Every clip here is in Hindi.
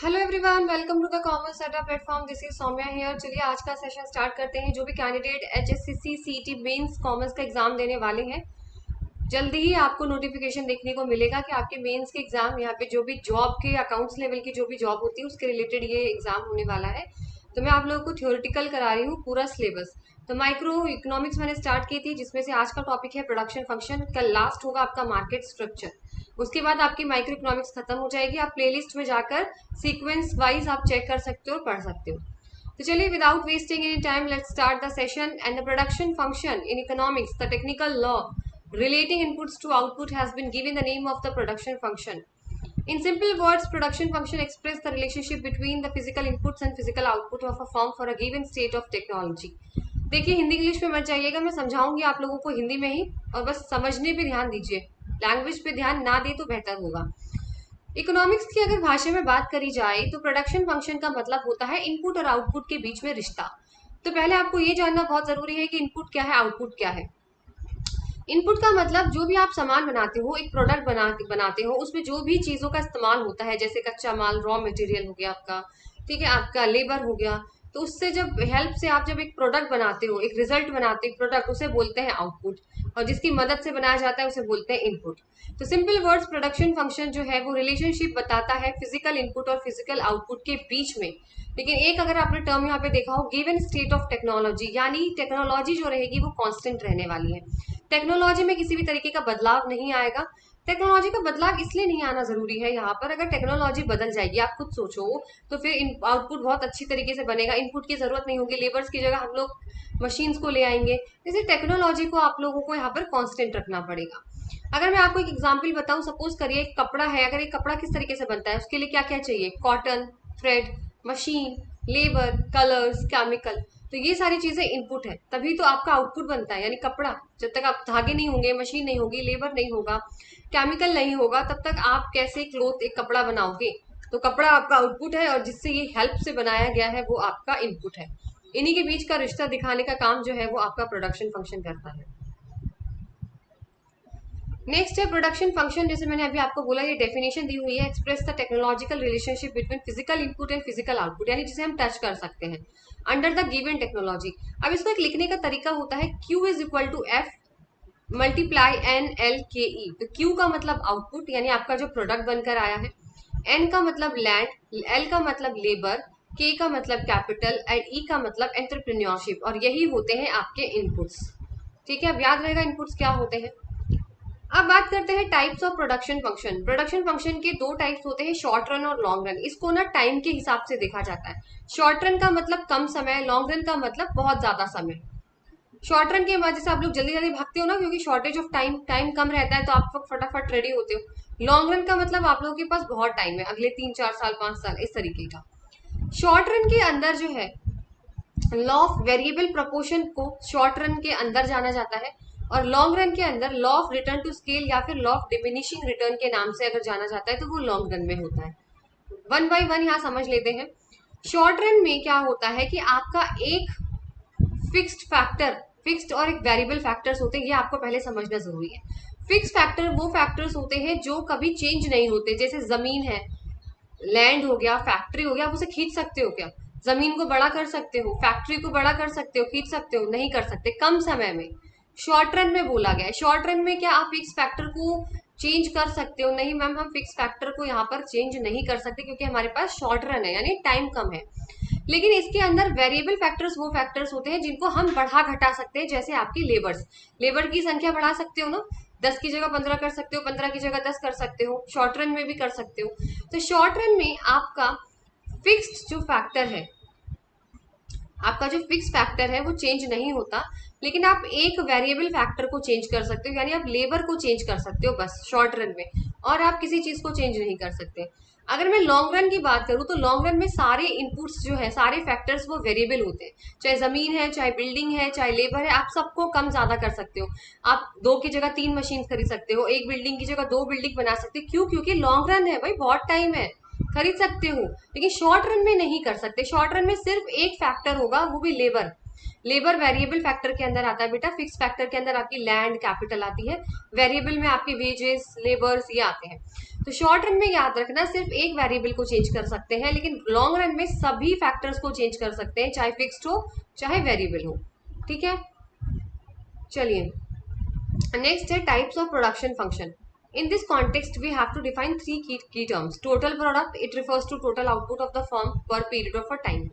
Hello everyone, welcome to the commerce Adda platform. This is Saumya here. चलिए आज का सेशन स्टार्ट करते हैं। जो भी candidate HSCC CET mains commerce का एग्जाम देने वाले हैं, जल्दी ही आपको नोटिफिकेशन देखने को मिलेगा कि आपके मेंस के एग्जाम, यहाँ पे जो भी जॉब के अकाउंट्स लेवल की जो भी जॉब होती है उसके रिलेटेड ये एग्जाम होने वाला है। तो मैं आप लोगों को थ्योरेटिकल करा रही हूँ पूरा सिलेबस। तो माइक्रो इकोनॉमिक्स मैंने स्टार्ट की थी, जिसमें से आज का टॉपिक है प्रोडक्शन फंक्शन। कल लास्ट होगा आपका मार्केट स्ट्रक्चर। उसके बाद आपकी माइक्रो इकोनॉमिक्स खत्म हो जाएगी। आप प्लेलिस्ट में जाकर सीक्वेंस वाइज आप चेक कर सकते हो और पढ़ सकते हो। तो चलिए, without wasting any time, let's start the session. And the production function in economics, the technical law relating inputs to output has been given the name of the production function. In simple words, production function express the relationship between the physical inputs and physical output of a firm for a given state of technology. देखिए, हिंदी इंग्लिश में मत जाइएगा, मैं समझाऊंगी आप लोगों को हिंदी में ही, और बस समझने पे ध्यान दीजिए। लैंग्वेज पे ध्यान ना दे तो बेहतर होगा। इकोनॉमिक्स की अगर भाषा में बात करी जाए तो प्रोडक्शन फंक्शन का मतलब होता है इनपुट और आउटपुट के बीच में रिश्ता। तो पहले आपको ये जानना बहुत जरूरी है कि इनपुट क्या है, आउटपुट क्या है। इनपुट का मतलब जो भी आप सामान बनाते हो, एक प्रोडक्ट बनाते हो, उसमें जो भी चीजों का इस्तेमाल होता है, जैसे कच्चा माल, रॉ मटेरियल हो गया आपका, ठीक है, आपका लेबर हो गया। तो उससे जब हेल्प से आप जब एक प्रोडक्ट बनाते हो, एक रिजल्ट बनाते हो, प्रोडक्ट, उसे बोलते हैं आउटपुट। और जिसकी मदद से बनाया जाता है उसे बोलते हैं इनपुट। तो सिंपल वर्ड्स, प्रोडक्शन फंक्शन जो है वो रिलेशनशिप बताता है फिजिकल इनपुट और फिजिकल आउटपुट के बीच में। लेकिन एक अगर आपने टर्म यहाँ पे देखा हो, गिवन स्टेट ऑफ टेक्नोलॉजी, यानी टेक्नोलॉजी जो रहेगी वो कांस्टेंट रहने वाली है। टेक्नोलॉजी में किसी भी तरीके का बदलाव नहीं आएगा। टेक्नोलॉजी का बदलाव इसलिए नहीं आना जरूरी है यहाँ पर, अगर टेक्नोलॉजी बदल जाएगी, आप खुद सोचो, तो फिर आउटपुट बहुत अच्छी तरीके से बनेगा। इनपुट की जरूरत नहीं होगी, लेबर्स की जगह हम लोग मशीन्स को ले आएंगे। जैसे टेक्नोलॉजी को आप लोगों को यहाँ पर कांस्टेंट रखना पड़ेगा। अगर मैं आपको एक एग्जांपल बताऊं, सपोज करिए एक कपड़ा है। अगर एक कपड़ा किस तरीके से बनता है, उसके लिए क्या क्या चाहिए? Cotton, thread, machine, labour, colours, chemical. तो ये सारी चीजें इनपुट है, तभी तो आपका आउटपुट बनता है, यानी कपड़ा। जब तक आप धागे नहीं होंगे, मशीन नहीं होगी, लेबर नहीं होगा, केमिकल नहीं होगा, तब तक आप कैसे क्लोथ, एक कपड़ा बनाओगे? तो कपड़ा आपका आउटपुट है, और जिससे ये हेल्प से बनाया गया है वो आपका इनपुट है। इन्हीं के बीच का रिश्ता दिखाने का काम जो है वो आपका प्रोडक्शन फंक्शन करता है। नेक्स्ट है प्रोडक्शन फंक्शन। जैसे मैंने अभी आपको बोला, ये डेफिनेशन दी हुई है, express the technological relationship between physical input and physical output, यानी जिसे हम टच कर सकते हैं अंडर द गिवन टेक्नोलॉजी। अब इसको एक लिखने का तरीका होता है, Q is equal to F multiply N L के ई। तो Q का मतलब आउटपुट, यानी आपका जो प्रोडक्ट बनकर आया है। N का मतलब लैंड, L का मतलब लेबर, K का मतलब कैपिटल, एंड E का मतलब एंटरप्रेन्योरशिप, और यही होते हैं आपके इनपुट्स। ठीक है, अब याद रहेगा इनपुट्स क्या होते हैं। अब बात करते हैं types of production function. Production function के दो टाइप्स होते हैं, शॉर्ट रन और लॉन्ग रन। इसको ना टाइम के हिसाब से देखा जाता है। शॉर्ट रन का मतलब कम समय, लॉन्ग रन का मतलब बहुत ज्यादा समय। शॉर्ट रन के बाद जैसे आप लोग जल्दी जल्दी भागते हो ना, क्योंकि शॉर्टेज ऑफ टाइम, टाइम कम रहता है, तो आप लोग फटाफट रेडी होते हो। लॉन्ग रन का मतलब आप लोगों के पास बहुत टाइम है, अगले 3 4 साल 5 साल, इस तरीके का। शॉर्ट रन के अंदर जो है, लॉ ऑफ वेरिएबल प्रोपोर्शन को शॉर्ट रन के अंदर जाना जाता है, और लॉन्ग रन के अंदर law of return to scale या फिर लॉ ऑफ डिमिनिशिंग रिटर्न के नाम से अगर जाना जाता है, तो वो लॉन्ग रन में होता है। वन बाय वन यहाँ समझ लेते हैं। शॉर्ट रन में क्या होता है कि आपका एक फिक्स्ड फैक्टर, फिक्स्ड और एक वेरिएबल फैक्टर्स होते हैं, ये आपको पहले समझना जरूरी है। फिक्स फैक्टर वो फैक्टर्स होते हैं जो कभी चेंज नहीं होते, जैसे जमीन है, लैंड हो गया, फैक्ट्री हो गया। आप उसे खींच सकते हो क्या? जमीन को बड़ा कर सकते हो, फैक्ट्री को बड़ा कर सकते हो, खींच सकते हो? नहीं कर सकते, कम समय में। शॉर्ट रन में बोला गया है। शॉर्ट रन में क्या आप फिक्स फैक्टर को चेंज कर सकते हो? नहीं मैम, हम फिक्स फैक्टर को यहाँ पर चेंज नहीं कर सकते, क्योंकि हमारे पास शॉर्ट रन है, यानी टाइम कम है। लेकिन इसके अंदर वेरिएबल फैक्टर्स वो फैक्टर्स होते हैं जिनको हम बढ़ा घटा सकते हैं, जैसे आपकी लेबर्स, लेबर की संख्या बढ़ा सकते हो ना, 10 की जगह 15 कर सकते हो, 15 की जगह 10 कर सकते हो, शॉर्ट रन में भी कर सकते हो। तो शॉर्ट रन में आपका फिक्स्ड जो फैक्टर है, आपका जो फिक्स फैक्टर है वो चेंज नहीं होता, लेकिन आप एक वेरिएबल फैक्टर को चेंज कर सकते हो, यानी आप लेबर को चेंज कर सकते हो बस शॉर्ट रन में, और आप किसी चीज को चेंज नहीं कर सकते। अगर मैं लॉन्ग रन की बात करूं, तो लॉन्ग रन में सारे इनपुट्स जो है, सारे फैक्टर्स वो वेरिएबल होते हैं। चाहे जमीन है, चाहे बिल्डिंग है, चाहे लेबर है, आप सबको कम ज्यादा कर सकते हो। आप 2 की जगह 3 मशीन खरीद सकते हो, एक बिल्डिंग की जगह 2 बिल्डिंग बना सकते हो। क्यों? क्योंकि लॉन्ग रन है भाई, बहुत टाइम है, खरीद सकते हो। लेकिन शॉर्ट रन में नहीं कर सकते। शॉर्ट रन में सिर्फ एक फैक्टर होगा, वो भी लेबर। लेबर वेरिएबल फैक्टर के अंदर आता है बेटा। फिक्स फैक्टर के अंदर आपकी लैंड, कैपिटल आती है। वेरिएबल में आपके वेजेस, लेबर्स, ये आते हैं। तो शॉर्ट रन में याद रखना सिर्फ एक वेरिएबल को चेंज कर सकते हैं, लेकिन लॉन्ग रन में सभी फैक्टर्स को चेंज कर सकते हैं, चाहे फिक्स्ड हो चाहे वेरिएबल हो। ठीक है, चलिए नेक्स्ट है types of production function. In this context, we have to define three key terms. Total product, it refers to total output of the firm per period of a time.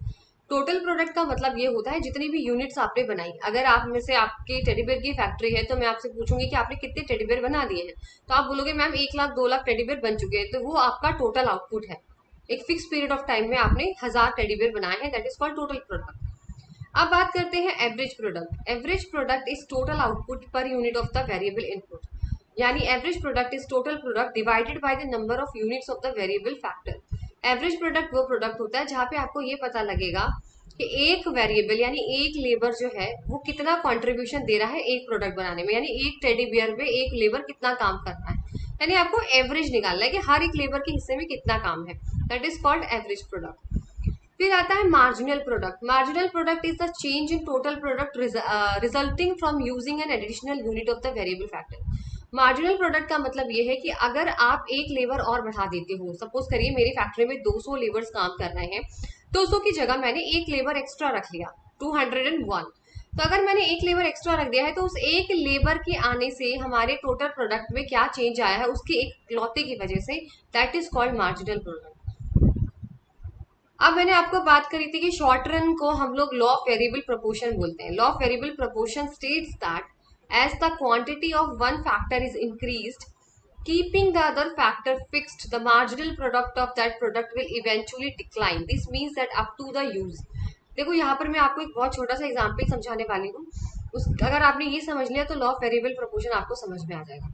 Total product का मतलब ये होता है जितनी भी यूनिट्स आपने बनाई। अगर आप में से आपकी टेडीबेयर की फैक्ट्री है तो मैं आपसे पूछूंगी कि आपने कितने टेडीबेयर बना दिए हैं, तो आप बोलोगे मैम 1 लाख 2 लाख टेडीबेयर बन चुके हैं, तो वो आपका टोटल आउटपुट है। एक फिक्स पीरियड ऑफ टाइम में आपने 1000 टेडीबेयर बनाए हैं, that is called total product. अब बात करते हैं average product. Average product is total output per unit of the variable input, यानी average product is total product divided by the number of units of the variable factor. Average product वो प्रोडक्ट होता है जहां पे आपको ये पता लगेगा कि एक वेरिएबल यानी एक लेबर जो है वो कितना कंट्रीब्यूशन दे रहा है एक प्रोडक्ट बनाने में, यानी एक टेडी बियर में एक लेबर कितना काम कर रहा है, यानी आपको एवरेज निकालना है कि हर एक लेबर के हिस्से में कितना काम है, that is called average product. फिर आता है marginal product. Marginal product is the change in total product resulting from using an additional unit of the variable factor. Marginal product का मतलब ये है कि अगर आप एक लेबर और बढ़ा देते हो, सपोज करिए मेरी फैक्ट्री में 200 लेबर्स काम कर रहे हैं, 200 की जगह मैंने एक लेबर एक्स्ट्रा रख लिया 201, तो अगर मैंने एक लेबर एक्स्ट्रा रख दिया है तो उस एक लेबर के आने से हमारे टोटल प्रोडक्ट में क्या चेंज आया है उसके एक लौते की वजह से, that is called marginal product. अब मैंने आपको बात करी थी कि शॉर्ट रन को हम लोग लॉ ऑफ वेरिएबल प्रोपोर्शन बोलते हैं। Law of variable proportion states that as the quantity of one factor is increased, keeping the other factor fixed, the marginal product of that product will eventually decline. This means that up to the use. देखो यहाँ पर मैं आपको एक बहुत छोटा सा एग्जाम्पल समझाने वाली हूँ, अगर आपने ये समझ लिया तो लॉ ऑफ वेरिएबल प्रोपोर्शन आपको समझ में आ जाएगा।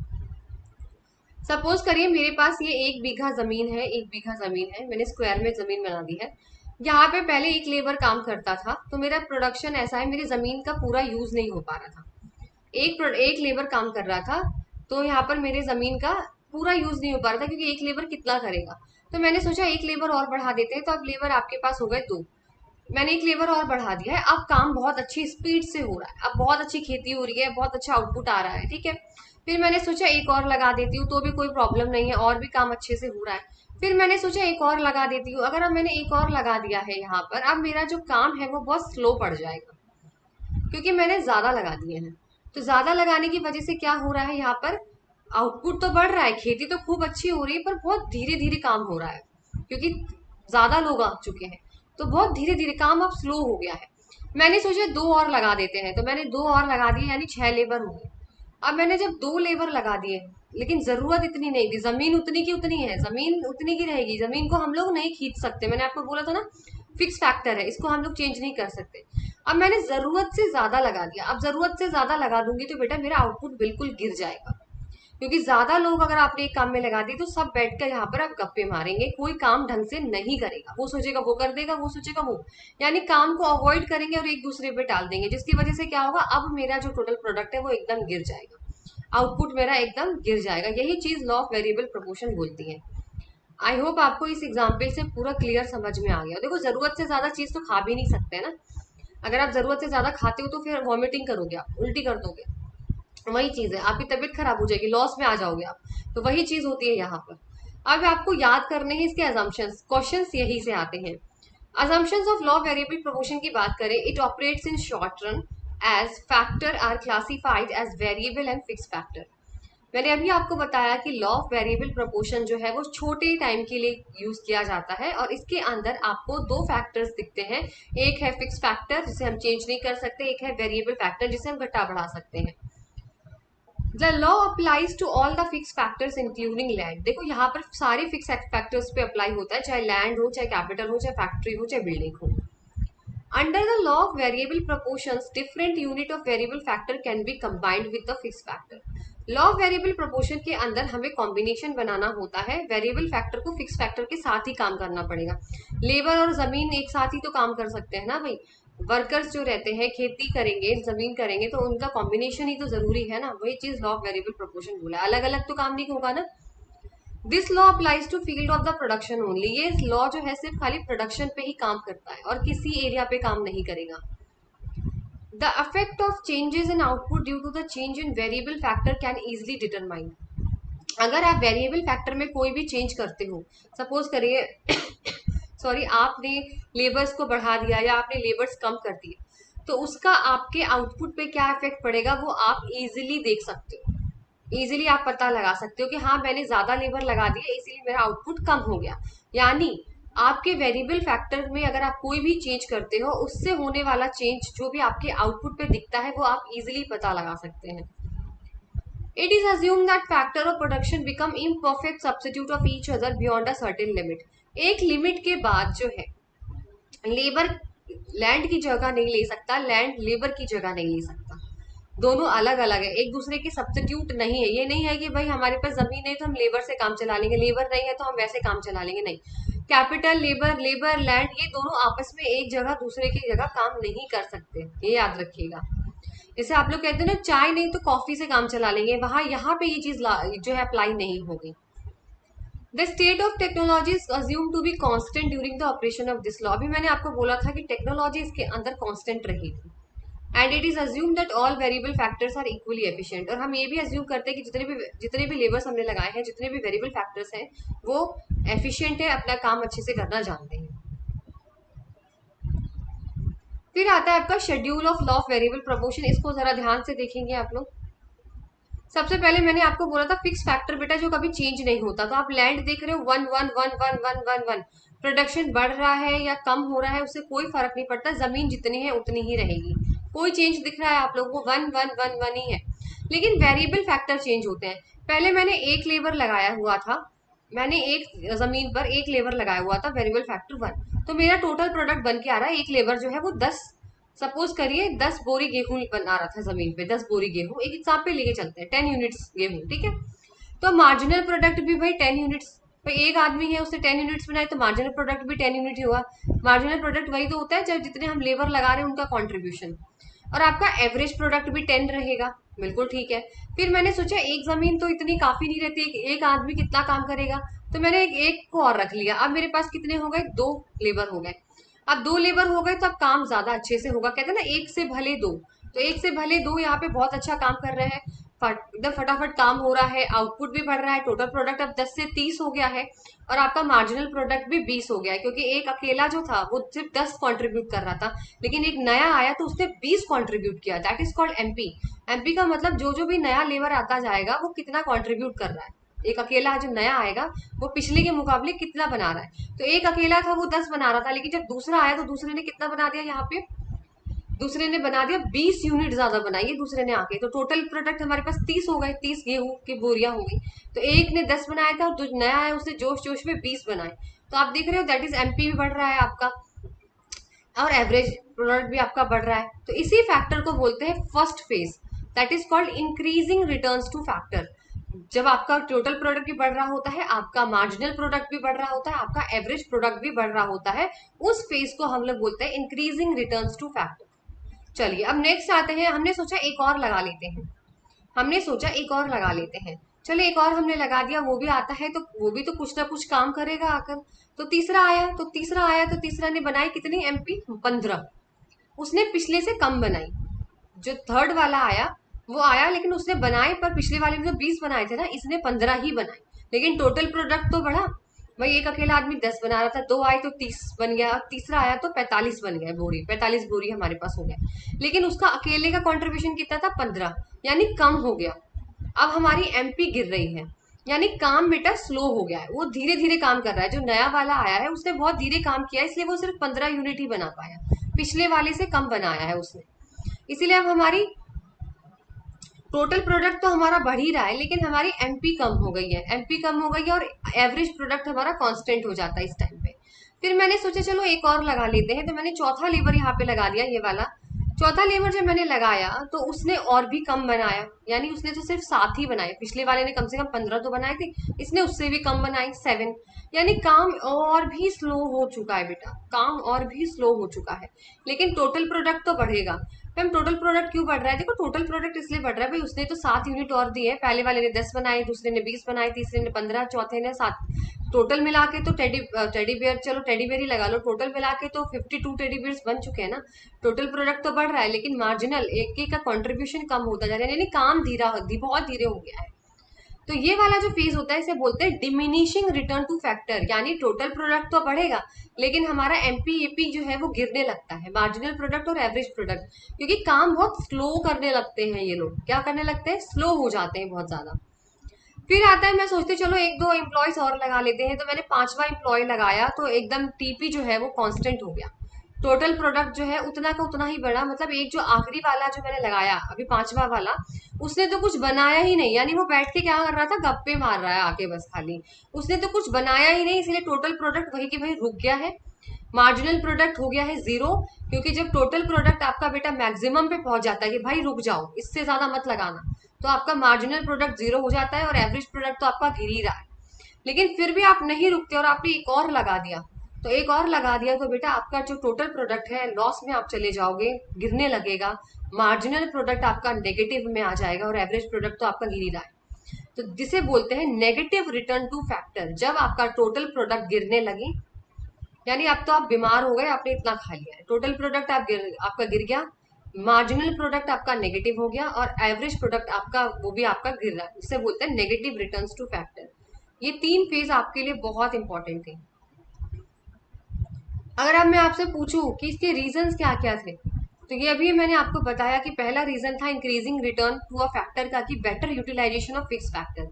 सपोज करिए मेरे पास ये 1 बीघा जमीन है, 1 बीघा जमीन है, मैंने स्क्वायर में जमीन बना दी है। यहाँ पे पहले एक लेबर काम करता था, तो मेरा प्रोडक्शन ऐसा है, मेरी जमीन का पूरा यूज नहीं हो पा रहा था। एक लेबर काम कर रहा था, तो यहाँ पर मेरे जमीन का पूरा यूज नहीं हो पा रहा था, क्योंकि एक लेबर कितना करेगा। तो मैंने सोचा एक लेबर और बढ़ा देते हैं, तो अब लेबर आपके पास हो गए 2। मैंने एक लेबर और बढ़ा दिया है, अब काम बहुत अच्छी स्पीड से हो रहा है, अब बहुत अच्छी खेती हो रही है, बहुत अच्छा आउटपुट आ रहा है। ठीक है, फिर मैंने सोचा एक और लगा देती हूँ तो भी कोई प्रॉब्लम नहीं है, और भी काम अच्छे से हो रहा है। फिर मैंने सोचा एक और लगा देती हूँ। अगर अब मैंने एक और लगा दिया है यहाँ पर, अब मेरा जो काम है वो बहुत स्लो पड़ जाएगा, क्योंकि मैंने ज्यादा लगा दिए हैं। तो ज्यादा लगाने की वजह से क्या हो रहा है, यहाँ पर आउटपुट तो बढ़ रहा है, खेती तो खूब अच्छी हो रही है, पर बहुत धीरे धीरे काम हो रहा है, क्योंकि ज्यादा लोग आ चुके हैं, तो बहुत धीरे धीरे काम अब स्लो हो गया है। मैंने सोचा 2 और लगा देते हैं, तो मैंने 2 और लगा दिए, यानी 6 लेबर हो गए। अब मैंने जब 2 लेबर लगा दिए, लेकिन जरूरत इतनी नहीं थी, जमीन उतनी की उतनी है, जमीन उतनी की रहेगी, जमीन को हम लोग नहीं खींच सकते, मैंने आपको बोला था ना फिक्स फैक्टर है, इसको हम लोग चेंज नहीं कर सकते। अब मैंने जरूरत से ज्यादा लगा दिया, अब जरूरत से ज्यादा लगा दूंगी तो बेटा मेरा आउटपुट बिल्कुल गिर जाएगा, क्योंकि ज्यादा लोग अगर आपने एक काम में लगा दिए तो सब बैठ कर यहाँ पर आप गप्पे मारेंगे, कोई काम ढंग से नहीं करेगा, वो सोचेगा वो कर देगा, वो सोचेगा वो, यानी काम को अवॉइड करेंगे और एक दूसरे पे टाल देंगे, जिसकी वजह से क्या होगा, अब मेरा जो टोटल प्रोडक्ट है वो एकदम गिर जाएगा, आउटपुट मेरा एकदम गिर जाएगा। यही चीज लॉ ऑफ वेरिएबल प्रोपोर्शन बोलती है। आई होप आपको इस एग्जाम्पल से पूरा क्लियर समझ में आ गया। देखो जरूरत से ज्यादा चीज तो खा भी नहीं सकते ना, अगर आप जरूरत से ज्यादा खाते हो तो फिर वॉमिटिंग करोगे, आप उल्टी कर दोगे, वही चीज है, आपकी तबीयत खराब हो जाएगी, लॉस में आ जाओगे आप, तो वही चीज होती है यहाँ पर। अब आपको याद करने हैं इसके अजम्पशंस, क्वेश्चंस यही से आते हैं। Assumptions of law variable proportion की बात करें, it operates in short run as factor are classified as variable and fix factor. मैंने अभी आपको बताया कि लॉ ऑफ वेरिएबल प्रोपोर्शन जो है वो छोटे टाइम के लिए यूज किया जाता है, और इसके अंदर आपको 2 फैक्टर्स दिखते हैं, एक है फिक्स फैक्टर जिसे हम चेंज नहीं कर सकते, एक है वेरिएबल फैक्टर जिसे हम घटा बढ़ा सकते हैं। The law applies to all the fix factors including land. देखो यहाँ पर सारे फिक्स फैक्टर्स पे अप्लाई होता है, चाहे लैंड हो, चाहे कैपिटल हो, चाहे फैक्ट्री हो, चाहे बिल्डिंग हो। Under the law of variable proportions, different unit of variable factor can be combined with the fixed factor. Law of variable proportion के अंदर हमें कॉम्बिनेशन बनाना होता है, वेरिएबल फैक्टर को फिक्स फैक्टर के साथ ही काम करना पड़ेगा। लेबर और जमीन एक साथ ही तो काम कर सकते हैं ना भाई, वर्कर्स जो रहते हैं खेती करेंगे, जमीन करेंगे, तो उनका कॉम्बिनेशन ही तो जरूरी है ना, वही चीज लॉ ऑफ वेरिएबल प्रोपोर्शन बोला है, अलग अलग तो काम नहीं होगा ना। This law applies to field of the production only. ये लॉ जो है सिर्फ खाली प्रोडक्शन पे ही काम करता है और किसी एरिया पे काम नहीं करेगा। The effect of changes in output due to the change in variable factor can easily determine. अगर आप वेरिएबल फैक्टर में कोई भी चेंज करते हो, सपोज करिए सॉरी, आपने लेबर्स को बढ़ा दिया या आपने लेबर्स कम कर दिए, तो उसका आपके आउटपुट पे क्या इफेक्ट पड़ेगा वो आप इजीली देख सकते हो। इजीली आप पता लगा सकते हो कि हाँ मैंने ज्यादा लेबर लगा दिया इसीलिए मेरा आउटपुट कम हो गया। यानी आपके वेरिएबल फैक्टर में अगर आप कोई भी चेंज करते हो, उससे होने वाला चेंज जो भी आपके आउटपुट पे दिखता है वो आप इजीली पता लगा सकते हैं। It is assumed that factor of production become imperfect substitute of each other beyond a certain limit. एक लिमिट के बाद जो है लेबर लैंड की जगह नहीं ले सकता, लैंड लेबर की जगह नहीं ले सकता। दोनों अलग अलग है, एक दूसरे के सब्स्टिट्यूट नहीं है। ये नहीं है कि भाई हमारे पास जमीन है तो हम लेबर से काम चला लेंगे, लेबर नहीं है तो हम वैसे काम चला लेंगे, नहीं। कैपिटल लेबर, लेबर लैंड, ये दोनों आपस में एक जगह दूसरे की जगह काम नहीं कर सकते, ये याद रखिएगा। जैसे आप लोग कहते हैं ना चाय नहीं तो कॉफी से काम चला लेंगे, वहां यहाँ पे ये चीज जो है अप्लाई नहीं होगी। The state of technology is assume to be constant during the operation of this law. अभी मैंने आपको बोला था कि टेक्नोलॉजी इसके अंदर कांस्टेंट रहेगी। And it is assume that all variable factors are equally efficient. और हम ये भी अज्यूम करते हैं कि जितने भी लेबर्स हमने लगाए हैं, जितने भी वेरिएबल फैक्टर्स हैं, वो एफिशिएंट है, अपना काम अच्छे से करना जानते हैं। फिर आता है आपका schedule of law of variable proportion. इसको जरा ध्यान से देखेंगे आप लोग। सबसे पहले मैंने आपको बोला था फिक्स फैक्टर बेटा जो कभी चेंज नहीं होता। तो आप लैंड देख रहे हो 1 1 1 1 1 1 1, प्रोडक्शन बढ़ रहा है या कम हो रहा है उससे कोई फर्क नहीं पड़ता, जमीन जितनी है उतनी ही रहेगी। कोई चेंज दिख रहा है आप लोग को 1 1 1 1 ही है। लेकिन वेरिएबल फैक्टर चेंज होते हैं। पहले मैंने एक लेबर लगाया हुआ था, मैंने एक जमीन पर एक लेबर लगाया हुआ था, वेरिएबल फैक्टर 1, तो मेरा टोटल प्रोडक्ट बन के आ रहा है, एक लेबर जो है वो 10, सपोज करिए 10 बोरी गेहूं बना रहा था जमीन पे, 10 बोरी गेहूं, एक एग्जाम्पल लेके चलते हैं, 10 यूनिट्स गेहूं, ठीक है। तो मार्जिनल प्रोडक्ट भी भाई 10 यूनिट्स, भाई एक आदमी है उसने 10 यूनिट्स बनाए तो मार्जिनल प्रोडक्ट भी 10 यूनिट ही हुआ। मार्जिनल प्रोडक्ट वही तो होता है जब जितने हम लेबर लगा रहे हैं उनका कॉन्ट्रीब्यूशन। और आपका एवरेज प्रोडक्ट भी 10 रहेगा, बिल्कुल ठीक है। फिर मैंने सोचा एक जमीन तो इतनी काफी नहीं रहती, एक आदमी कितना काम करेगा, तो मैंने एक को और रख लिया। अब मेरे पास कितने हो गए, 2 लेबर हो गए। अब 2 लेबर हो गए तो अब काम ज्यादा अच्छे से होगा, कहते हैं ना एक से भले दो। तो एक से भले दो यहाँ पे बहुत अच्छा काम कर रहे हैं, एकदम फटाफट काम हो रहा है, आउटपुट भी बढ़ रहा है, टोटल प्रोडक्ट अब 10 से 30 हो गया है, और आपका मार्जिनल प्रोडक्ट भी 20 हो गया है, क्योंकि एक अकेला जो था वो सिर्फ 10 कंट्रीब्यूट कर रहा था, लेकिन एक नया आया तो उसने 20 कंट्रीब्यूट किया। That is called MP. MP का मतलब जो जो भी नया लेबर आता जाएगा वो कितना कंट्रीब्यूट कर रहा है। एक अकेला जो नया आएगा वो पिछले के मुकाबले कितना बना रहा है। तो एक अकेला था वो 10 बना रहा था, लेकिन जब दूसरा आया तो दूसरे ने कितना बना दिया, यहाँ पे दूसरे ने बना दिया 20 यूनिट ज्यादा बनाई है दूसरे ने आके, तो टोटल प्रोडक्ट हमारे पास 30 हो गए, 30 गेहूं की बोरियां हो गई। तो एक ने 10 बनाया था और जो नया है उसने जोश जोश में 20 बनाए। तो आप देख रहे हो दैट इज एमपी भी बढ़ रहा है आपका, और एवरेज प्रोडक्ट भी आपका बढ़ रहा है। तो इसी फैक्टर को बोलते हैं first phase, that is called increasing returns two factor. जब आपका टोटल प्रोडक्ट भी बढ़ रहा होता है, आपका मार्जिनल प्रोडक्ट भी बढ़ रहा होता है, आपका एवरेज प्रोडक्ट भी बढ़ रहा होता है, उस फेज को हम लोग बोलते हैं इंक्रीजिंग रिटर्न्स टू फैक्टर। चलिए अब नेक्स्ट आते हैं, हमने सोचा एक और लगा लेते हैं, हमने सोचा एक और लगा लेते हैं। चलो एक और हमने लगा दिया, वो भी आता है तो वो भी तो कुछ ना कुछ काम करेगा आकर। तो तीसरा आया तो तीसरा आया तो तीसरा ने बनाई कितनी एमपी, 15। उसने पिछले से कम बनाई। जो थर्ड वाला आया वो आया लेकिन उसने बनाए, पर पिछले वाले में तो 20 बनाए थे ना, इसने 15 ही बनाए, लेकिन टोटल प्रोडक्ट तो बढ़ा। भाई एक अकेला आदमी 10 बना रहा था, 2 आए तो 30 बन गया, तीसरा आया तो 45 बन गया, बोरी 45 बोरी हमारे पास हो गया, लेकिन उसका अकेले का कॉन्ट्रीब्यूशन कितना था, 15, यानी कम हो गया। अब हमारी एमपी गिर रही है, यानी काम बेटा स्लो हो गया है, वो धीरे धीरे काम कर रहा है। जो नया वाला आया है उसने बहुत धीरे काम किया, इसलिए वो सिर्फ 15 यूनिट ही बना पाया, पिछले वाले से कम बनाया है उसने। इसीलिए अब हमारी टोटल प्रोडक्ट तो हमारा बढ़ ही रहा है, लेकिन हमारी एमपी कम हो गई है, एमपी कम हो गई है, और एवरेज प्रोडक्ट हमारा कांस्टेंट हो जाता है इस टाइम पे। फिर मैंने सोचा चलो एक और लगा लेते हैं, तो मैंने चौथा लेबर यहाँ पे लगा दिया, ये वाला चौथा लेबर जब मैंने लगाया तो उसने और भी कम बनाया, यानी उसने तो सिर्फ 7 ही बनाए, पिछले वाले ने कम से कम 15 तो बनाए थे, इसने उससे भी कम बनाए 7, यानी काम और भी स्लो हो चुका है बेटा, काम और भी स्लो हो चुका है, लेकिन टोटल प्रोडक्ट तो बढ़ेगा। मैम टोटल प्रोडक्ट क्यों बढ़ रहा है, देखो टोटल प्रोडक्ट इसलिए बढ़ रहा है भाई उसने तो 7 यूनिट और दिए, पहले वाले ने 10 बनाए, दूसरे ने 20 बनाए, तीसरे ने 15, चौथे ने 7, टोटल मिला के तो टेडी बियर, चलो टेडी बियर ही लगा लो, टोटल मिला के तो 52 टेडी बियर्स बन चुके हैं ना। टोटल प्रोडक्ट तो बढ़ रहा है लेकिन मार्जिनल एक एक का कंट्रीब्यूशन कम होता जा रहा है, यानी काम धीरा बहुत धीरे हो गया है। तो ये वाला जो फेज होता है इसे बोलते हैं डिमिनिशिंग रिटर्न टू फैक्टर, यानी टोटल प्रोडक्ट तो बढ़ेगा लेकिन हमारा एमपीएपी जो है वो गिरने लगता है, मार्जिनल प्रोडक्ट और एवरेज प्रोडक्ट, क्योंकि काम बहुत स्लो करने लगते हैं ये लोग, क्या करने लगते हैं, स्लो हो जाते हैं बहुत ज्यादा। फिर आता है, मैं सोचती चलो एक दो एम्प्लॉयज और लगा लेते हैं, तो मैंने पांचवा एम्प्लॉय लगाया तो एकदम टीपी जो है वो कांस्टेंट हो गया, टोटल प्रोडक्ट जो है उतना का उतना ही बढ़ा। मतलब एक जो आखिरी वाला जो मैंने लगाया अभी पांचवा वाला, उसने तो कुछ बनाया ही नहीं, यानी वो बैठ के क्या कर रहा था, गप्पे मार रहा है आके बस खाली, उसने तो कुछ बनाया ही नहीं, इसलिए टोटल प्रोडक्ट वही की वही रुक गया है। मार्जिनल प्रोडक्ट हो गया है जीरो, क्योंकि जब टोटल प्रोडक्ट आपका बेटा मैक्सिमम पे पहुंच जाता है कि भाई रुक जाओ इससे ज्यादा मत लगाना, तो आपका मार्जिनल प्रोडक्ट जीरो हो जाता है और एवरेज प्रोडक्ट तो आपका गिर ही रहा है। लेकिन फिर भी आप नहीं रुकते और आपने एक और लगा दिया, तो एक और लगा दिया तो बेटा आपका जो टोटल प्रोडक्ट है लॉस में आप चले जाओगे, गिरने लगेगा, मार्जिनल प्रोडक्ट आपका नेगेटिव में आ जाएगा और एवरेज प्रोडक्ट तो आपका गिर ही रहा है। तो जिसे बोलते हैं नेगेटिव रिटर्न टू फैक्टर, जब आपका टोटल प्रोडक्ट गिरने लगे, यानी अब तो आप बीमार हो गए, आपने इतना खा लिया है, टोटल प्रोडक्ट आपका गिर गया, मार्जिनल प्रोडक्ट आपका नेगेटिव हो गया और एवरेज प्रोडक्ट आपका वो भी आपका गिर रहा है, जिसे बोलते हैं नेगेटिव रिटर्न्स टू फैक्टर। ये तीन फेज आपके लिए बहुत इंपॉर्टेंट थे। अगर अब मैं आपसे पूछूं कि इसके रीजंस क्या क्या थे, तो ये अभी मैंने आपको बताया कि पहला रीजन था increasing return to a factor का, कि better utilization of fix factor.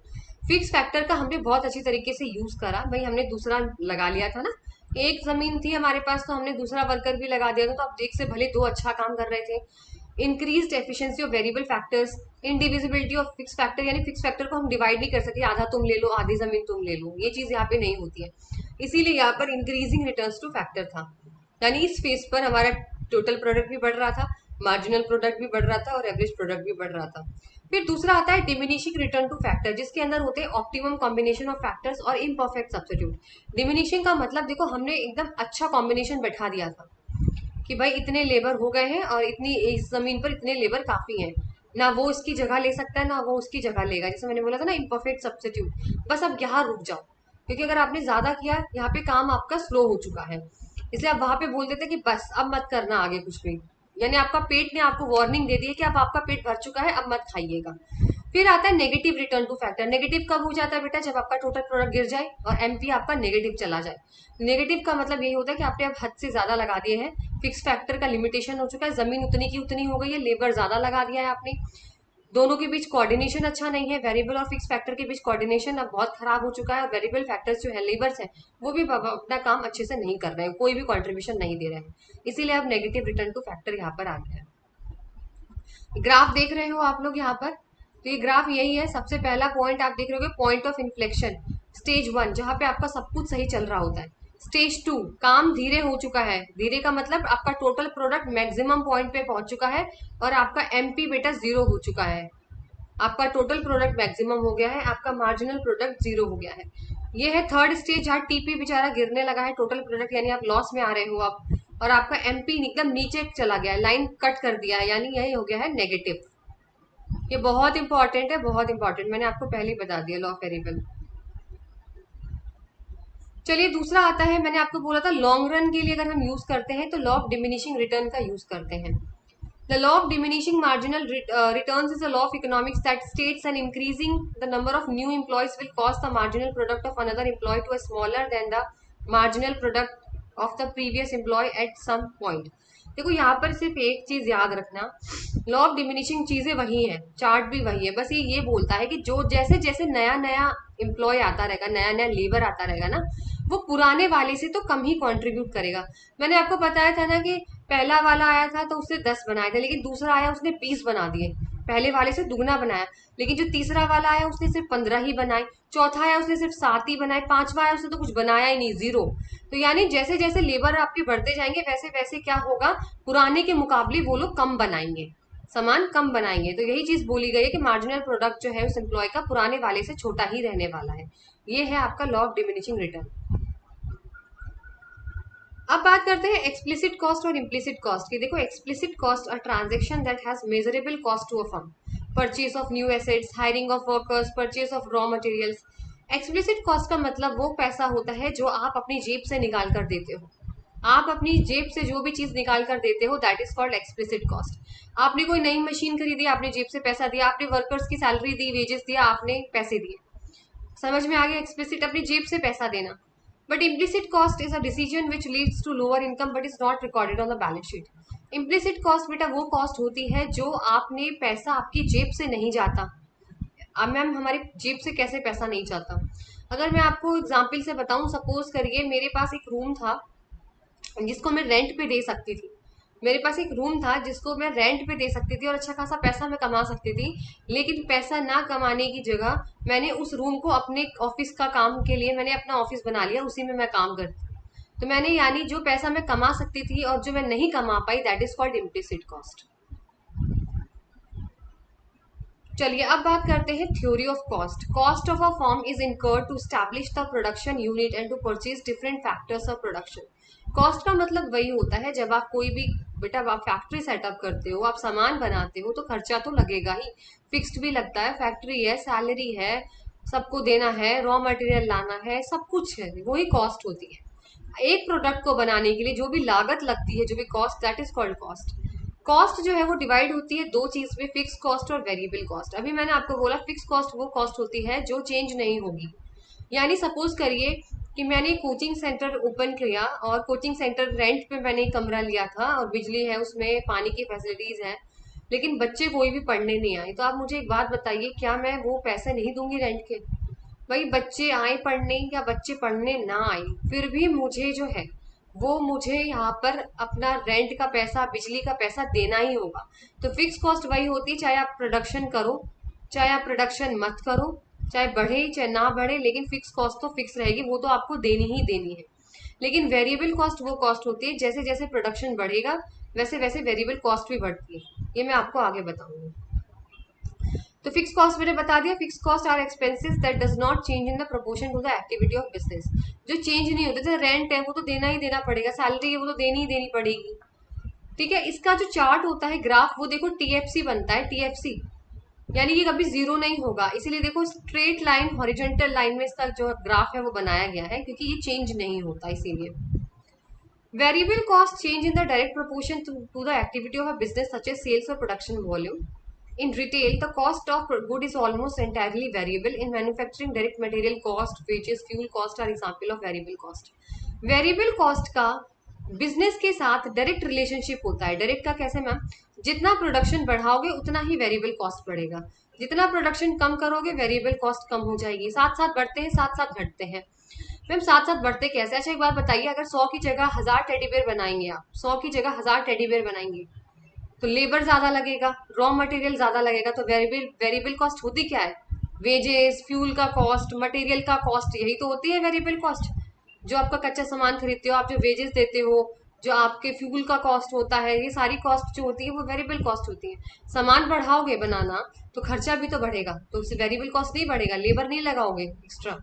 Fix factor का हमने बहुत अच्छी तरीके से यूज करा, भाई हमने दूसरा लगा लिया था ना, एक जमीन थी हमारे पास तो हमने दूसरा वर्कर भी लगा दिया था, तो आप देख से भले दो अच्छा काम कर रहे थे। Increase efficiency of variable factors, indivisibility of fix factor, यानी फिक्स फैक्टर को हम डिवाइड नहीं कर सकते, आधा तुम ले लो आधी जमीन तुम ले लो, ये चीज यहाँ पे नहीं होती है, इसीलिए यहाँ पर इंक्रीजिंग रिटर्न्स टू फैक्टर था। यानी इस फेज पर हमारा टोटल प्रोडक्ट भी बढ़ रहा था, मार्जिनल प्रोडक्ट भी बढ़ रहा था और एवरेज प्रोडक्ट भी बढ़ रहा था। फिर दूसरा आता है डिमिनिशिंग रिटर्न टू फैक्टर, जिसके अंदर होते हैं ऑप्टिमम कॉम्बिनेशन ऑफ फैक्टर्स और इम्परफेक्ट सब्स्टिट्यूट। डिमिनिशिंग का मतलब देखो हमने एकदम अच्छा कॉम्बिनेशन बैठा दिया था कि भाई इतने लेबर हो गए हैं और इतनी इस जमीन पर इतने लेबर काफी हैं, ना वो इसकी जगह ले सकता है ना वो उसकी जगह लेगा, जैसे मैंने बोला था ना इम्परफेक्ट सब्स्टिट्यूट, बस अब यहाँ रुक जाओ, क्योंकि अगर आपने ज्यादा किया यहाँ पे काम आपका स्लो हो चुका है, इसलिए आप वहां पे बोल देते कि बस अब मत करना आगे कुछ भी, यानी आपका पेट ने आपको वार्निंग दे दी है कि अब आपका पेट भर चुका है अब मत खाइएगा। फिर आता है negative return two factor. Negative कब हो जाता है बेटा, जब आपका टोटल प्रोडक्ट गिर जाए और एमपी आपका नेगेटिव चला जाए। नेगेटिव का मतलब यही होता है कि आपने अब हद से ज्यादा लगा दिए हैं, फिक्स फैक्टर का लिमिटेशन हो चुका है, जमीन उतनी की उतनी हो गई है, लेबर ज्यादा लगा दिया है आपने, दोनों के बीच कोऑर्डिनेशन अच्छा नहीं है, वेरिएबल और फिक्स फैक्टर के बीच कोऑर्डिनेशन अब बहुत खराब हो चुका है, और वेरिएबल फैक्टर्स जो है लेबर्स है वो भी अपना काम अच्छे से नहीं कर रहे हैं, कोई भी कॉन्ट्रीब्यूशन नहीं दे रहे हैं, इसीलिए अब नेगेटिव रिटर्न टू फैक्टर यहाँ पर आ गया है। ग्राफ देख रहे हो आप लोग यहाँ पर, तो ये ग्राफ यही है, सबसे पहला पॉइंट आप देख रहे हो पॉइंट ऑफ इन्फ्लेक्शन, स्टेज 1 जहां पे आपका सब कुछ सही चल रहा होता है, स्टेज 2 काम धीरे हो चुका है, धीरे का मतलब आपका टोटल प्रोडक्ट मैक्सिमम पॉइंट पे पहुंच चुका है और आपका एमपी बेटा जीरो हो चुका है, आपका टोटल प्रोडक्ट मैक्सिमम हो गया है, आपका मार्जिनल प्रोडक्ट जीरो हो गया है। ये है थर्ड स्टेज जहाँ टीपी बेचारा गिरने लगा है, टोटल प्रोडक्ट यानी आप लॉस में आ रहे हो आप, और आपका एमपी एकदम नीचे चला गया है, लाइन कट कर दिया है, यानी यही हो गया है नेगेटिव। ये बहुत इंपॉर्टेंट है, बहुत इंपॉर्टेंट, मैंने आपको पहले ही बता दिया लॉ ऑफ वेरिएबल। चलिए दूसरा आता है, मैंने आपको बोला था लॉन्ग रन के लिए अगर हम यूज करते हैं तो लॉ ऑफ डिमिनिशिंग रिटर्न का यूज करते हैं। The law of diminishing marginal returns is a law of economics that states an increasing the number of new employees will cause the marginal product of another employee to be smaller than the marginal product of the previous employee at some point। देखो यहाँ पर सिर्फ एक चीज याद रखना, लॉ ऑफ डिमिनिशिंग चीजें वही है, चार्ट भी वही है, बस ये बोलता है कि जो जैसे जैसे नया नया एम्प्लॉय आता रहेगा, नया नया लेबर आता रहेगा ना, वो पुराने वाले से तो कम ही कंट्रीब्यूट करेगा। मैंने आपको बताया था ना कि पहला वाला आया था तो उसने 10 बनाए थे, लेकिन दूसरा आया उसने 20 बना दिए, पहले वाले से दुगना बनाया, लेकिन जो तीसरा वाला आया उसने सिर्फ 15 ही बनाए, चौथा आया उसने सिर्फ 7 ही बनाए, पांचवा आया उसने तो कुछ बनाया ही नहीं, जीरो। तो यानी जैसे जैसे लेबर आपके बढ़ते जाएंगे वैसे वैसे क्या होगा, पुराने के मुकाबले वो लोग कम बनाएंगे, सामान कम बनाएंगे। तो यही चीज बोली गई है कि मार्जिनल प्रोडक्ट जो है उस एम्प्लॉय का पुराने वाले से छोटा ही रहने वाला है। ये है आपका लॉ ऑफ डिमिनिशिंग रिटर्न। अब बात करते हैं एक्सप्लिसिट कॉस्ट और इम्प्लिसिट कॉस्ट की। देखो explicit cost a transaction that has measurable cost to a firm, purchase of new assets, hiring of workers, purchase of raw materials. Explicit cost का मतलब वो पैसा होता है जो आप अपनी जेब से निकाल कर देते हो, आप अपनी जेब से जो भी चीज निकाल कर देते हो that is called explicit cost. आपने कोई नई मशीन खरीदी, आपने जेब से पैसा दिया, आपने वर्कर्स की सैलरी दी, वेजेस दिया, आपने पैसे दिए, समझ में आ गया? एक्सप्लिसिट अपनी जेब से पैसा देना। But implicit cost is a decision which leads to lower income but is not recorded on the balance sheet. Implicit cost बेटा वो कॉस्ट होती है जो आपने पैसा आपकी जेब से नहीं जाता। अब मैम हमारी जेब से कैसे पैसा नहीं जाता? अगर मैं आपको एग्जाम्पल से बताऊं, सपोज करिए मेरे पास एक रूम था जिसको मैं रेंट पे दे सकती थी। मेरे पास एक रूम था जिसको मैं रेंट पे दे सकती थी और अच्छा खासा पैसा मैं कमा सकती थी। लेकिन पैसा ना कमाने की जगह मैंने उस रूम को अपने ऑफिस का काम के लिए मैंने अपना ऑफिस बना लिया, उसी में मैं काम करती। तो मैंने यानी जो पैसा मैं कमा सकती थी और जो मैं नहीं कमा पाई, that is called implicit cost. चलिए अब बात करते हैं theory of cost. Cost of a firm is incurred to establish the production unit and to purchase different factors of production. Cost का मतलब वही होता है जब आप कोई भी बेटा आप फैक्ट्री सेटअप करते हो, आप सामान बनाते हो, तो खर्चा तो लगेगा ही। फिक्स्ड भी लगता है, फैक्ट्री है, सैलरी है, सबको देना है, रॉ मटेरियल लाना है, सब कुछ है, वही कॉस्ट होती है। एक प्रोडक्ट को बनाने के लिए जो भी लागत लगती है, जो भी cost, that is called cost. Cost जो है वो डिवाइड होती है दो चीज में, फिक्स कॉस्ट और वेरिएबल कॉस्ट। अभी मैंने आपको बोला फिक्स कॉस्ट वो कॉस्ट होती है जो चेंज नहीं होगी। यानी सपोज करिए कि मैंने कोचिंग सेंटर ओपन किया और कोचिंग सेंटर रेंट पे मैंने एक कमरा लिया था और बिजली है उसमें, पानी की फैसिलिटीज है, लेकिन बच्चे कोई भी पढ़ने नहीं आए। तो आप मुझे एक बात बताइए, क्या मैं वो पैसे नहीं दूंगी रेंट के? भाई बच्चे आए पढ़ने या बच्चे पढ़ने ना आए, फिर भी मुझे जो है वो मुझे यहाँ पर अपना रेंट का पैसा, बिजली का पैसा देना ही होगा। तो फिक्स कॉस्ट वही होती है, चाहे आप प्रोडक्शन करो, चाहे आप प्रोडक्शन मत करो, चाहे बढ़े चाहे ना बढ़े, लेकिन फिक्स कॉस्ट तो फिक्स रहेगी, वो तो आपको देनी ही देनी है। लेकिन वेरिएबल कॉस्ट वो कॉस्ट होती है जैसे जैसे प्रोडक्शन बढ़ेगा वैसे वैसे वेरिएबल कॉस्ट भी बढ़ती है। ये मैं आपको आगे बताऊंगी। तो फिक्स कॉस्ट मैंने बता दिया, fix cost are expenses that does not change in the proportion to the activity of business. जो चेंज नहीं होते, जैसे रेंट है वो तो देना ही देना पड़ेगा, सैलरी है वो तो देनी ही देनी पड़ेगी। ठीक है, इसका जो चार्ट होता है ग्राफ, वो देखो टीएफसी बनता है, टीएफसी यानी कि कभी जीरो नहीं होगा। इसीलिए देखो स्ट्रेट लाइन हॉरिजॉन्टल लाइन में इसका जो ग्राफ है वो बनाया गया है, क्योंकि ये चेंज नहीं होता इसीलिए। Variable costs change in the direct proportion to the activity of a business such as sales or production volume. In retail, the cost of good is almost entirely variable. In manufacturing, direct material cost, wages, fuel cost are example of variable cost. Variable cost का बिजनेस के साथ डायरेक्ट रिलेशनशिप होता है। डायरेक्ट का कैसे मैम? जितना प्रोडक्शन बढ़ाओगे उतना ही वेरिएबल कॉस्ट बढ़ेगा, जितना प्रोडक्शन कम करोगे वेरिएबल कॉस्ट कम हो जाएगी। साथ साथ बढ़ते हैं, साथ साथ घटते हैं। मैम साथ साथ बढ़ते कैसे? अच्छा एक बात बताइए, अगर 100 की जगह 1000 टेडी बेयर बनाएंगे, आप 100 की जगह 1000 टेडी बेयर बनाएंगे तो लेबर ज्यादा लगेगा, रॉ मटेरियल ज्यादा लगेगा, तो वेरिएबल वेरिएबल कॉस्ट होती क्या है? वेजेस, फ्यूल का कॉस्ट, मटेरियल का कॉस्ट, यही तो होती है वेरिएबल कॉस्ट। जो आपका कच्चा सामान खरीदते हो, आप जो वेजेस देते हो, जो आपके फ्यूल का कॉस्ट होता है, ये सारी कॉस्ट जो होती है वो वेरिएबल कॉस्ट होती है। सामान बढ़ाओगे बनाना तो खर्चा भी तो बढ़ेगा, तो उससे वेरिएबल कॉस्ट नहीं बढ़ेगा, लेबर नहीं लगाओगे एक्स्ट्रा।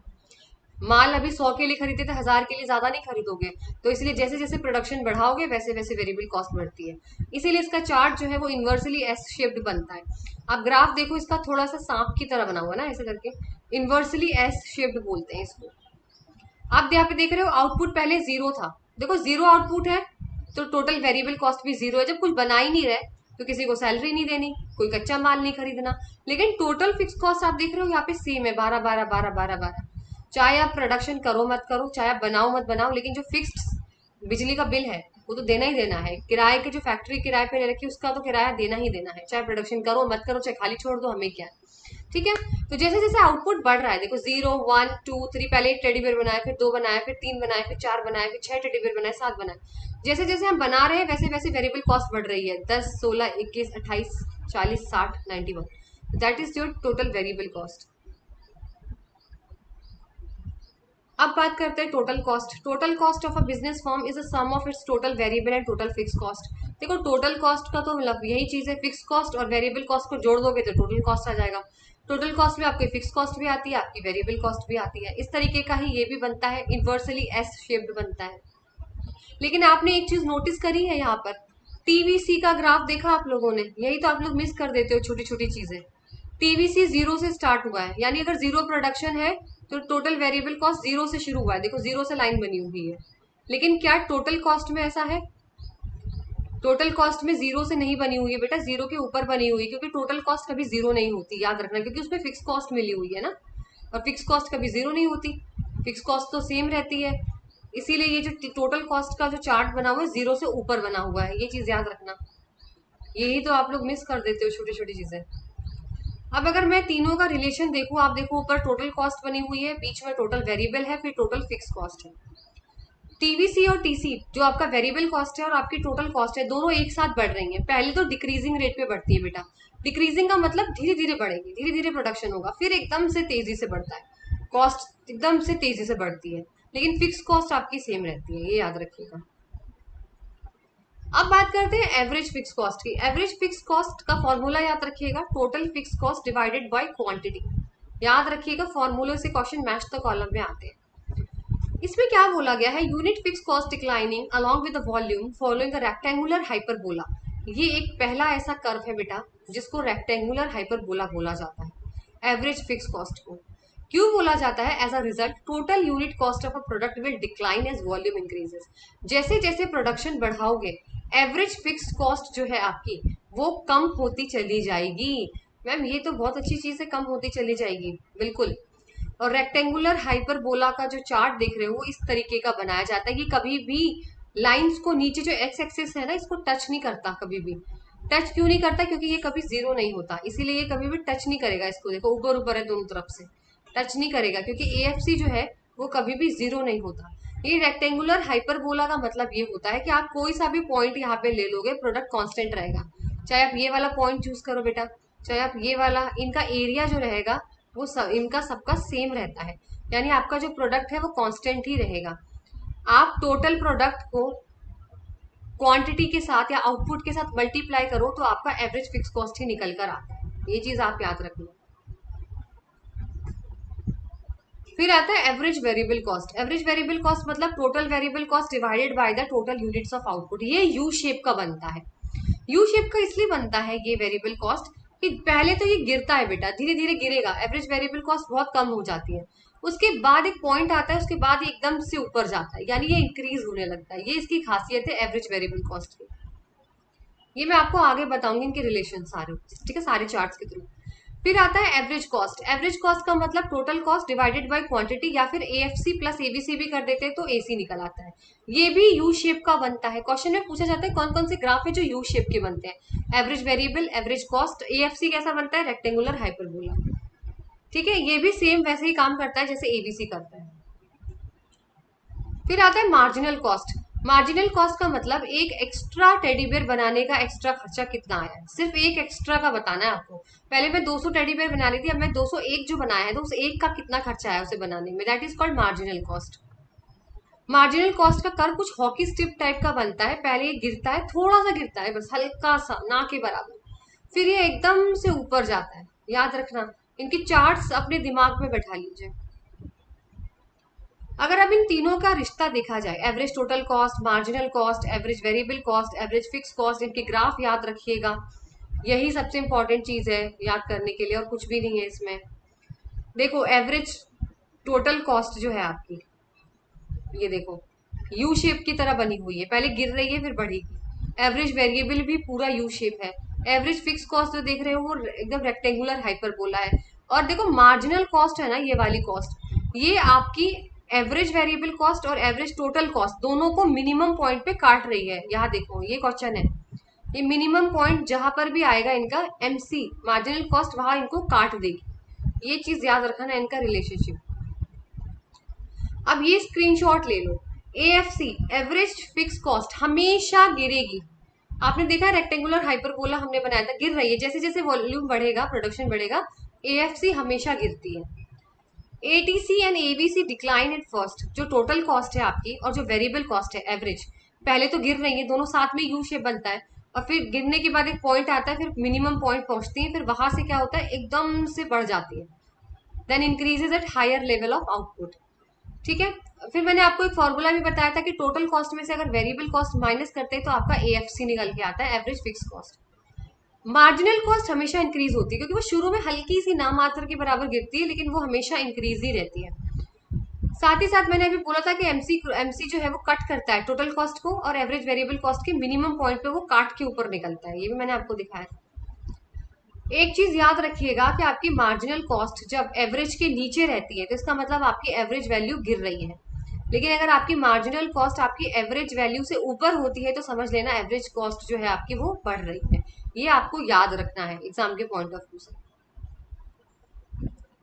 माल अभी 100 के लिए खरीदते थे, 1000 के लिए ज्यादा नहीं खरीदोगे। तो इसलिए जैसे जैसे प्रोडक्शन बढ़ाओगे वैसे वैसे वेरिएबल कॉस्ट बढ़ती है। इसीलिए इसका चार्ट जो है वो इन्वर्सली एस शेप्ड बनता है। आप ग्राफ देखो, इसका थोड़ा सा सांप की तरह बना हुआ ना, ऐसे करके इन्वर्सली एस शेप्ड बोलते हैं इसको। आप यहाँ पे देख रहे हो आउटपुट पहले जीरो था, देखो जीरो आउटपुट है तो टोटल वेरिएबल कॉस्ट भी जीरो है। जब कुछ बना ही नहीं रहे तो किसी को सैलरी नहीं देनी, कोई कच्चा माल नहीं खरीदना, लेकिन टोटल फिक्स कॉस्ट आप देख रहे हो यहाँ पे सेम है, 12 12 12 12 12। चाहे आप प्रोडक्शन करो मत करो, चाहे आप बनाओ मत बनाओ, लेकिन जो फिक्स्ड बिजली का बिल है वो तो देना ही देना है। किराए के जो फैक्ट्री किराए पे ले रखी है उसका तो किराया देना ही देना है, चाहे प्रोडक्शन करो मत करो, चाहे खाली छोड़ दो, हमें क्या है। ठीक है, तो जैसे जैसे आउटपुट बढ़ रहा है, देखो 0 1 2 3, पहले एक टेडी बेयर बनाया, फिर 2 बनाया, फिर 3 बनाए, फिर 4 बनाए, फिर 6 टेडी बेयर बनाए, 7 बनाए। जैसे जैसे हम बना रहे हैं वैसे वैसे वेरिएबल कॉस्ट बढ़ रही है, 10 16 21 28 40 60 91, that is your total variable cost. अब बात करते हैं total cost. Total cost of a business form is a sum of its total variable and total fix cost. देखो टोटल कॉस्ट का तो मतलब यही चीज है, फिक्स कॉस्ट और वेरिएबल कॉस्ट को जोड़ दोगे तो टोटल कॉस्ट आ जाएगा। टोटल कॉस्ट में आपकी फिक्स कॉस्ट भी आती है, आपकी वेरिएबल कॉस्ट भी आती है। इस तरीके का ही ये भी बनता है, इन्वर्सली एस शेप्ड बनता है। लेकिन आपने एक चीज नोटिस करी है यहाँ पर, टीवीसी का ग्राफ देखा आप लोगों ने? यही तो आप लोग मिस कर देते हो छोटी छोटी चीजें। टीवीसी जीरो से स्टार्ट हुआ है, यानी अगर जीरो प्रोडक्शन है तो टोटल वेरिएबल कॉस्ट जीरो से शुरू हुआ है, देखो जीरो से लाइन बनी हुई है। लेकिन क्या टोटल कॉस्ट में ऐसा है? टोटल कॉस्ट में जीरो से नहीं बनी हुई है बेटा, जीरो के ऊपर बनी हुई है, क्योंकि टोटल कॉस्ट कभी जीरो नहीं होती, याद रखना, क्योंकि उसमें फिक्स कॉस्ट मिली हुई है ना। और फिक्स कॉस्ट कभी जीरो नहीं होती, फिक्स कॉस्ट तो सेम रहती है। इसीलिए ये जो टोटल कॉस्ट का जो चार्ट बना हुआ है जीरो से ऊपर बना हुआ है, ये चीज याद रखना। यही तो आप लोग मिस कर देते हो, छोटी छोटी चीजें। अब अगर मैं तीनों का रिलेशन देखूं, आप देखो ऊपर टोटल कॉस्ट बनी हुई है, बीच में टोटल वेरिएबल है, फिर टोटल फिक्स कॉस्ट है। टीवीसी और टीसी जो आपका वेरिएबल कॉस्ट है और आपकी टोटल कॉस्ट है, दोनों एक साथ बढ़ रही हैं। पहले तो डिक्रीजिंग रेट पे बढ़ती है बेटा, डिक्रीजिंग का मतलब धीरे धीरे बढ़ेगी, धीरे धीरे प्रोडक्शन होगा, फिर एकदम से तेजी से बढ़ता है, कॉस्ट एकदम से तेजी से बढ़ती है, लेकिन फिक्स कॉस्ट आपकी सेम रहती है, ये याद रखिएगा। अब बात करते हैं एवरेज फिक्स कॉस्ट की। एवरेज फिक्स कॉस्ट का फॉर्मूला याद रखिएगा, total fix cost divided by quantity. याद रखिएगा, फॉर्मूले से क्वेश्चन मैच द कॉलम में आते हैं। इसमें क्या बोला गया है, unit fix cost declining along with the volume following a rectangular hyperbola. ये एक पहला ऐसा कर्व है बेटा जिसको रेक्टेंगुलर हाइपरबोला बोला जाता है। एवरेज फिक्स कॉस्ट को क्यों बोला जाता है? As a result total unit cost of a product will decline as volume increases. जैसे जैसे प्रोडक्शन बढ़ाओगे, एवरेज फिक्स कॉस्ट जो है आपकी वो कम होती चली जाएगी। मैम ये तो बहुत अच्छी चीज है, कम होती चली जाएगी, बिल्कुल। और रेक्टेंगुलर हाइपरबोला का जो चार्ट देख रहे हो वो इस तरीके का बनाया जाता है कि कभी भी लाइंस को नीचे जो एक्स एक्सिस है ना इसको टच नहीं करता, कभी भी टच क्यों नहीं करता? क्योंकि ये कभी जीरो नहीं होता, इसीलिए ये कभी भी टच नहीं करेगा। इसको देखो ऊपर ऊपर है दोनों तरफ से, टच नहीं करेगा क्योंकि एएफसी जो है वो कभी भी जीरो नहीं होता। ये रेक्टेंगुलर हाइपरबोला का मतलब ये होता है कि आप कोई सा भी पॉइंट यहाँ पे ले लोगे, प्रोडक्ट कांस्टेंट रहेगा। चाहे आप ये वाला पॉइंट चूज करो बेटा, चाहे आप ये वाला, इनका एरिया जो रहेगा वो सब इनका सबका सेम रहता है, यानी आपका जो प्रोडक्ट है वो कांस्टेंट ही रहेगा। आप टोटल प्रोडक्ट को क्वांटिटी के साथ या आउटपुट के साथ मल्टीप्लाई करो तो आपका एवरेज फिक्स कॉस्ट ही निकल कर आता है, ये चीज आप याद रखना। फिर आता है average variable cost. Average variable cost मतलब total variable cost divided by the total units of output. ये यू शेप का बनता है। यू शेप का इसलिए बनता है ये वेरिएबल कॉस्ट कि पहले तो ये गिरता है बेटा, धीरे धीरे गिरेगा, एवरेज वेरिएबल कॉस्ट बहुत कम हो जाती है, उसके बाद एक पॉइंट आता है, उसके बाद ये एकदम से ऊपर जाता है, यानी ये इंक्रीज होने लगता है। ये इसकी खासियत है एवरेज वेरिएबल कॉस्ट की। ये मैं आपको आगे बताऊंगी इनके रिलेशन सारे, ठीक है, सारे चार्ट्स के थ्रू। फिर आता है एवरेज कॉस्ट। एवरेज कॉस्ट का मतलब total cost divided by quantity, या फिर एएफसी प्लस एबीसी भी कर देते हैं तो एसी निकल आता है। ये भी यू शेप का बनता है। क्वेश्चन में पूछा जाता है कौन कौन से ग्राफ है जो यू शेप के बनते हैं। Average variable, average cost, AFC कैसा बनता है? Rectangular hyperbola. ठीक है, ये भी सेम वैसे ही काम करता है जैसे एबीसी करता है। फिर आता है मार्जिनल कॉस्ट। मार्जिनल कॉस्ट का मतलब एक एक्स्ट्रा टेडी बेयर बनाने का एक्स्ट्रा खर्चा कितना आया है, सिर्फ एक एक्स्ट्रा का बताना है आपको। पहले मैं 200 टेडी बेयर बना रही थी, अब मैं 201 जो बनाया है तो उस एक का कितना खर्चा आया उसे बनाने में, that is called marginal cost. Marginal cost का कर्व कुछ हॉकी स्टिक टाइप का बनता है, पहले ये गिरता है, थोड़ा सा गिरता है, बस हल्का सा, ना के बराबर, फिर ये एकदम से ऊपर जाता है। याद रखना, इनके चार्ट्स अपने दिमाग में बैठा लीजिए। अगर अब इन तीनों का रिश्ता देखा जाए, average total cost, marginal cost, average variable cost, average fix cost, इनके ग्राफ याद रखिएगा। यही सबसे इंपॉर्टेंट चीज है याद करने के लिए, और कुछ भी नहीं है इसमें। देखो एवरेज टोटल कॉस्ट जो है आपकी, ये देखो यू शेप की तरह बनी हुई है, पहले गिर रही है फिर बढ़ेगी। एवरेज वेरिएबल भी पूरा यू शेप है। एवरेज फिक्स कॉस्ट जो देख रहे हो वो एकदम रेक्टेंगुलर हाइपरबोला है। और देखो मार्जिनल कॉस्ट है ना, ये वाली कॉस्ट, ये आपकी एवरेज वेरिएबल कॉस्ट और एवरेज टोटल कॉस्ट दोनों को मिनिमम पॉइंट पे काट रही है। यहाँ देखो ये क्वेश्चन है, ये मिनिमम पॉइंट जहां पर भी आएगा इनका एमसी मार्जिनल कॉस्ट वहां इनको काट देगी। ये चीज याद रखना इनका रिलेशनशिप। अब ये स्क्रीनशॉट ले लो। एएफसी एवरेज फिक्स कॉस्ट हमेशा गिरेगी। आपने देखा है रेक्टेंगुलर हाइपरबोला हमने बनाया था, गिर रही है, जैसे जैसे वॉल्यूम बढ़ेगा, प्रोडक्शन बढ़ेगा, एएफसी हमेशा गिरती है। ATC and ABC decline at first. जो टोटल कॉस्ट है आपकी और जो वेरिएबल कॉस्ट है एवरेज, पहले तो गिर रही है, दोनों साथ में यू शेप बनता है, और फिर गिरने के बाद एक पॉइंट आता है, फिर मिनिमम पॉइंट पहुंचती है, फिर वहां से क्या होता है एकदम से बढ़ जाती है, then increases at higher level of output. ठीक है, फिर मैंने आपको एक फॉर्मूला भी बताया था कि टोटल कॉस्ट में से अगर वेरिएबल कॉस्ट माइनस करते हैं तो आपका एएफसी निकल के आता है, average fix cost. Marginal cost हमेशा इंक्रीज होती है क्योंकि वो शुरू में हल्की सी नाम मात्र के बराबर गिरती है, लेकिन वो हमेशा इंक्रीज ही रहती है। साथ ही साथ मैंने अभी बोला था कि एमसी जो है वो कट करता है टोटल कॉस्ट को, और एवरेज वेरिएबल कॉस्ट के मिनिमम पॉइंट पे वो काट के ऊपर निकलता है, ये भी मैंने आपको दिखाया। एक चीज याद रखिएगा कि आपकी मार्जिनल कॉस्ट जब एवरेज के नीचे रहती है तो इसका मतलब आपकी एवरेज वैल्यू गिर रही है। लेकिन अगर आपकी मार्जिनल कॉस्ट आपकी एवरेज वैल्यू से ऊपर होती है तो समझ लेना एवरेज कॉस्ट जो है आपकी वो बढ़ रही है। ये आपको याद रखना है एग्जाम के पॉइंट ऑफ व्यू से।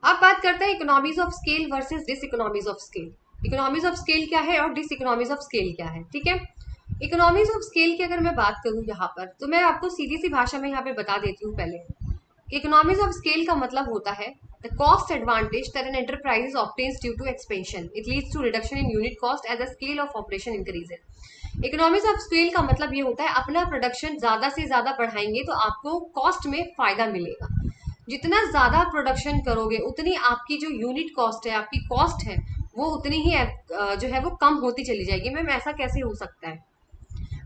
अब बात करते हैं economies of scale versus diseconomies of scale. Economies of scale क्या है और डिस इकोनॉमीज ऑफ स्केल क्या है, ठीक है। इकोनॉमीज ऑफ स्केल की अगर मैं बात करूं यहाँ पर तो मैं आपको सीधी सी भाषा में यहाँ पे बता देती हूँ पहले। इकोनॉमीज ऑफ स्केल का मतलब होता है the cost advantage that an enterprise obtains due to expansion it leads to reduction in unit cost as the scale of operation increases. Economies of scale का मतलब ये होता है अपना प्रोडक्शन ज्यादा से ज्यादा बढ़ाएंगे तो आपको कॉस्ट में फायदा मिलेगा। जितना ज्यादा प्रोडक्शन करोगे उतनी आपकी जो यूनिट कॉस्ट है, आपकी कॉस्ट है, वो उतनी ही जो है वो कम होती चली जाएगी। मैम ऐसा कैसे हो सकता है?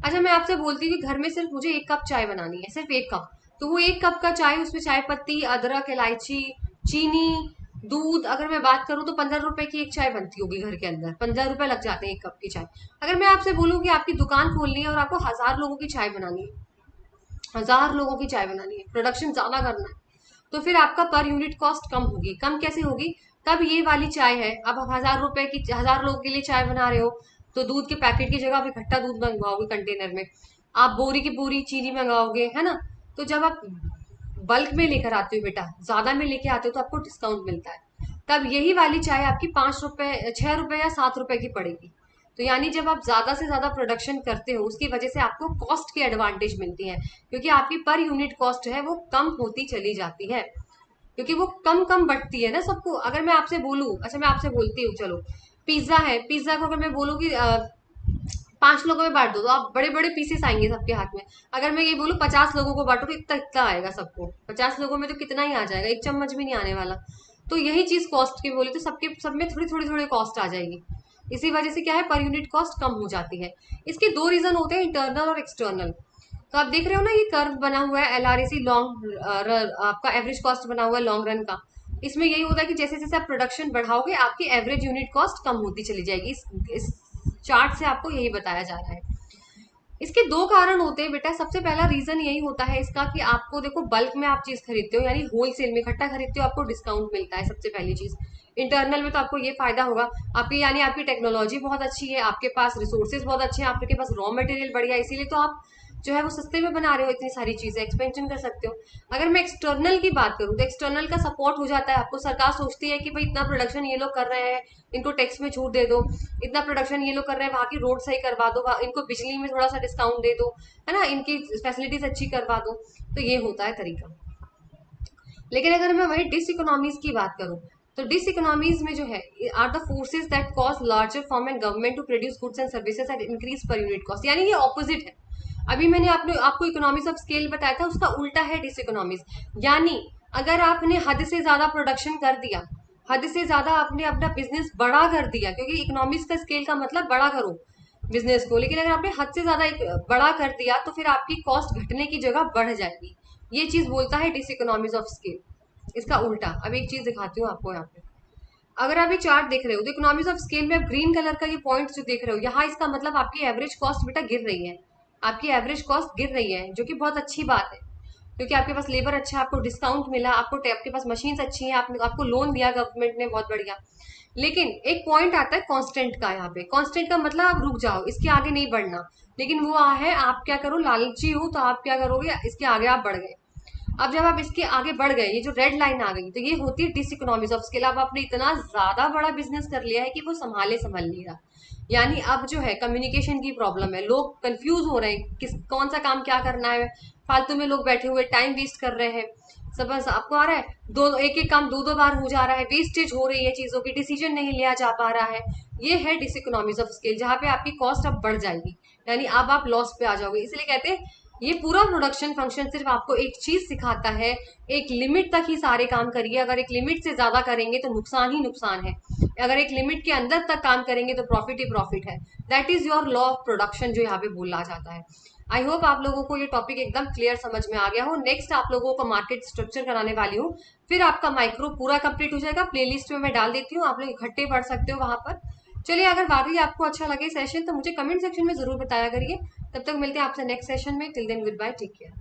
अच्छा मैं आपसे बोलती हूँ कि घर में सिर्फ मुझे 1 कप चाय बनानी है, सिर्फ 1 कप, तो वो 1 कप का चाय, उसमें चाय पत्ती, अदरक, इलायची, चीनी, दूध, अगर मैं बात करूँ तो 15 रुपए की एक चाय बनती होगी घर के अंदर, 15 रुपए लग जाते हैं 1 कप की चाय। अगर मैं आपसे बोलूँ कि आपकी दुकान खोलनी है और आपको 1000 लोगों की चाय बनानी है, 1000 लोगों की चाय बनानी है, प्रोडक्शन ज्यादा करना है, तो फिर आपका पर यूनिट कॉस्ट कम होगी। कम कैसे होगी? तब ये वाली चाय है, अब आप 1000 रुपए की 1000 लोगों के लिए चाय बना रहे हो तो दूध के पैकेट की जगह आप इकट्ठा दूध मंगवाओगे कंटेनर में, आप बोरी की पूरी चीनी मंगाओगे, है ना। तो जब आप बल्क में लेकर आते हो बेटा, ज्यादा में लेके आते हो तो आपको डिस्काउंट मिलता है, तब यही वाली चाय आपकी 5 रुपए, 6 रुपए या 7 रुपए की पड़ेगी। तो यानी जब आप ज्यादा से ज्यादा प्रोडक्शन करते हो उसकी वजह से आपको कॉस्ट की एडवांटेज मिलती है, क्योंकि आपकी पर यूनिट कॉस्ट है वो कम होती चली जाती है, क्योंकि वो कम कम बढ़ती है ना सबको। अगर मैं आपसे बोलूं, अच्छा मैं आपसे बोलती हूँ, चलो पिज्जा है, पिज्जा को अगर मैं बोलूँ कि 5 लोगों में बांट दो तो आप बड़े बड़े पीसेस आएंगे सबके हाथ में। अगर मैं ये बोलूँ 50 लोगों को बांटो तो इतना इतना आएगा सबको, 50 लोगों में तो कितना ही आ जाएगा, 1 चम्मच भी नहीं आने वाला। तो यही चीज कॉस्ट की बोली तो सबके सब में थोड़ी थोड़ी थोड़ी कॉस्ट आ जाएगी। इसी वजह से क्या है, पर यूनिट कॉस्ट कम हो जाती है। इसके दो रीजन होते हैं, इंटरनल और एक्सटर्नल। तो आप देख रहे हो ना ये कर्व बना हुआ है LRAC लॉन्ग, आपका एवरेज कॉस्ट बना हुआ है लॉन्ग रन का। इसमें यही होता है कि जैसे जैसे आप प्रोडक्शन बढ़ाओगे आपकी एवरेज यूनिट कॉस्ट कम होती चली जाएगी। इस चार्ट से आपको यही बताया जा रहा है। इसके दो कारण होते हैं बेटा। सबसे पहला रीजन यही होता है इसका कि आपको देखो बल्क में आप चीज खरीदते हो, यानी होलसेल में इकट्ठा खरीदते हो, आपको डिस्काउंट मिलता है, सबसे पहली चीज। इंटरनल में तो आपको ये फायदा होगा, आपकी यानी आपकी टेक्नोलॉजी बहुत अच्छी है, आपके पास रिसोर्सेज बहुत अच्छे हैं, आपके पास रॉ मटेरियल बढ़िया है, इसीलिए तो आप जो है वो सस्ते में बना रहे हो, इतनी सारी चीजें एक्सपेंशन कर सकते हो। अगर मैं एक्सटर्नल की बात करूँ तो एक्सटर्नल का सपोर्ट हो जाता है आपको। सरकार सोचती है कि भाई इतना प्रोडक्शन ये लोग कर रहे हैं, इनको टैक्स में छूट दे दो, इतना प्रोडक्शन ये लोग कर रहे हैं, वहाँ की रोड सही करवा दो, इनको बिजली में थोड़ा सा डिस्काउंट दे दो, है ना, इनकी फैसिलिटीज अच्छी करवा दो। तो ये होता है तरीका। लेकिन अगर मैं वही डिस इकोनॉमीज की बात करूं तो डिस इकोनॉमीज में जो है are the forces that cause larger firms and government to produce goods and services at increase per unit cost, यानी ये ऑपोजिट है। अभी मैंने आपको इकोनॉमीज ऑफ स्केल बताया था, उसका उल्टा है डिस इकोनॉमीज। यानी अगर आपने हद से ज्यादा प्रोडक्शन कर दिया, हद से ज्यादा आपने अपना बिजनेस बड़ा कर दिया, क्योंकि इकोनॉमिक्स का स्केल का मतलब बड़ा करो बिजनेस को, लेकिन अगर आपने हद से ज्यादा बड़ा कर दिया तो फिर आपकी कॉस्ट घटने की जगह बढ़ जाएगी। ये चीज बोलता है डिस इकोनॉमीज ऑफ स्केल। इसका उल्टा अब एक चीज दिखाती हूँ आपको यहाँ पे। अगर आप ये चार्ट देख रहे हो तो इकोनॉमीज ऑफ स्केल में आप ग्रीन कलर का ये पॉइंट जो देख रहे हो यहाँ, इसका मतलब आपकी एवरेज कॉस्ट बेटा गिर रही है, आपकी एवरेज कॉस्ट गिर रही है, जो कि बहुत अच्छी बात है, क्योंकि आपके पास लेबर अच्छा है, आपको डिस्काउंट मिला, आपके पास मशीन्स अच्छी हैं, आपको लोन दिया गवर्नमेंट ने, बहुत बढ़िया। लेकिन एक पॉइंट आता है कांस्टेंट का। यहाँ पे कांस्टेंट का मतलब आप रुक जाओ, इसके आगे नहीं बढ़ना। लेकिन वो है आप क्या करो, लालची हो तो आप क्या करोगे, इसके आगे आप बढ़ गए। अब जब आप इसके आगे बढ़ गए, ये जो रेड लाइन आ गई, तो ये होती है डिस इकोनॉमीज ऑफ स्केल। अब आपने इतना ज्यादा बड़ा बिजनेस कर लिया है कि वो संभल नहीं रहा। यानी अब जो है कम्युनिकेशन की प्रॉब्लम है, लोग कंफ्यूज हो रहे हैं किस कौन सा काम क्या करना है, फालतू में लोग बैठे हुए टाइम वेस्ट कर रहे हैं। सब बस आपको आ रहा है, दो एक एक काम दो दो बार हो जा रहा है, वेस्टेज हो रही है चीजों की, डिसीजन नहीं लिया जा पा रहा है। ये है डिस इकोनॉमीज ऑफ स्केल, जहां पे आपकी कॉस्ट अब बढ़ जाएगी, यानी अब आप लॉस पे आ जाओगे। इसलिए कहते हैं ये पूरा प्रोडक्शन फंक्शन सिर्फ आपको एक चीज सिखाता है, एक लिमिट तक ही सारे काम करिए। अगर एक लिमिट से ज्यादा करेंगे तो नुकसान ही नुकसान है, अगर एक लिमिट के अंदर तक काम करेंगे तो प्रॉफिट ही प्रॉफिट है। That is your law of production जो यहाँ पे बोला जाता है। आई होप आप लोगों को ये टॉपिक एकदम क्लियर समझ में आ गया हो। नेक्स्ट आप लोगों को मार्केट स्ट्रक्चर कराने वाली हूँ, फिर आपका माइक्रो पूरा कंप्लीट हो जाएगा। प्लेलिस्ट में मैं डाल देती हूँ, आप लोग इकट्ठे पढ़ सकते हो वहां पर। चलिए, अगर वाकई आपको अच्छा लगे सेशन तो मुझे कमेंट सेक्शन में जरूर बताया करिए। तब तक मिलते हैं आपसे नेक्स्ट सेशन में। Till then goodbye, take care.